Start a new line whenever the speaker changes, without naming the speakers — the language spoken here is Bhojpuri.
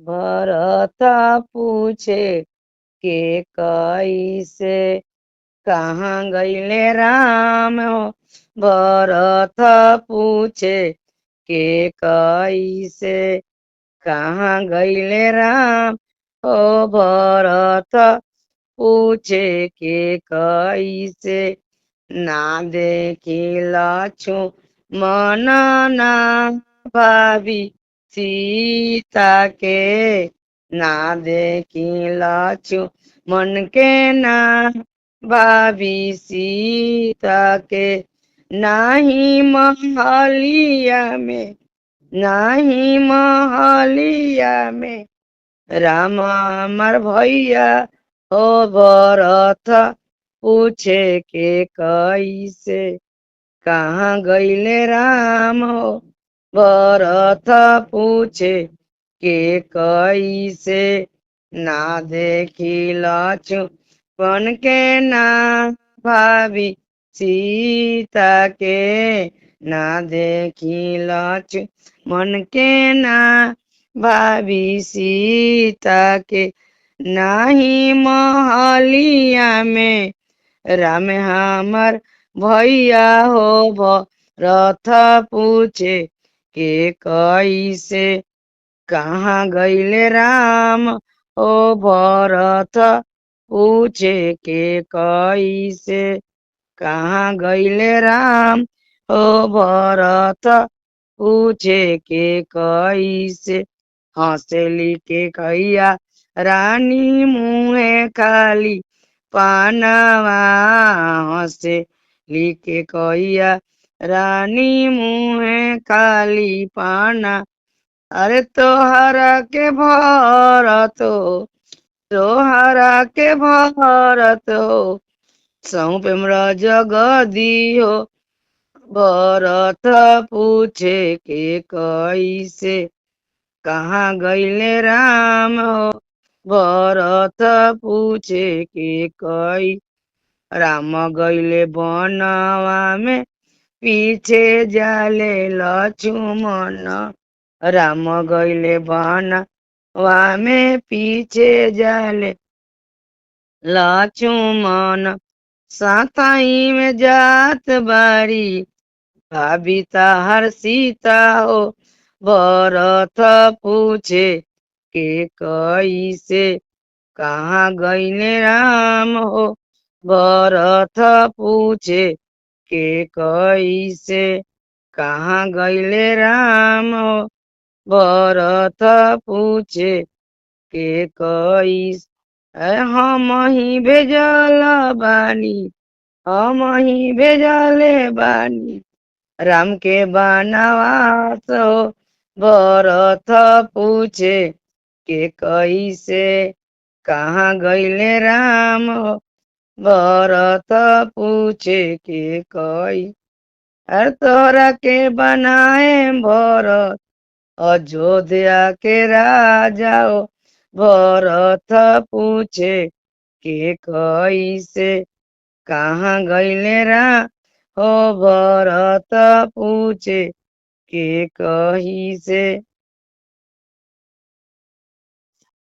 भरत पूछे के कैसे कहाँ गईले राम हो। भरत पूछे के कैसे कहाँ गईले राम हो। भरत पूछे के कैसे ना देखिला छु मन ना भाभी सीता के। ना देखिला छु मन के ना भाभी सीता के। नाही महलिया में नाही महलिया में राम हमर भैया हो। भरत पूछे के कैसे कहाँ गईले राम हो। भरत पूछे के कैसे ना देखिला छुपन के ना भाभी सीता के। ना देखिला छुपन के ना भाभी सीता के। नाही महलिया में राम हमर भैया हो। भरत पूछे के कैसे कहाँ गईले राम हो। भरत पूछे के कैसे कहाँ गईले राम हो। भरत पूछे के कैसे हंसली के कैया रानी मुँहे खाली पानवा। हंसे लिखे कैया रानी मुँहे खाली पाना। अरे तोहरा के भरत हो। तोहरा के भरत हो सौंपे जगदी हो। भरत पूछे के कैसे कहाँ गईले राम हो। भरत पूछे के कई राम गईले बनवा में पीछे जाले लक्ष्मण। राम गईले बनवा में पीछे जाले लक्ष्मण। साथाई में जात बारी भाभी ताहर सीता हो। भरत पूछे के कैसे कहाँ गईले राम हो। भरत पूछे के कैसे कहाँ गईले राम हो। भरत पूछे के कैसे हम ही भेजल बानी। हम ही भेजले बानी राम के बनवास हो। भरत पूछे के कैसे कहाँ गईले राम हो। भरत पूछे के कई अर तोरा के बनाए भरत अयोध्या के राजा हो। भरत पूछे के कैसे कहाँ गईले राम हो। भरत पूछे के कही से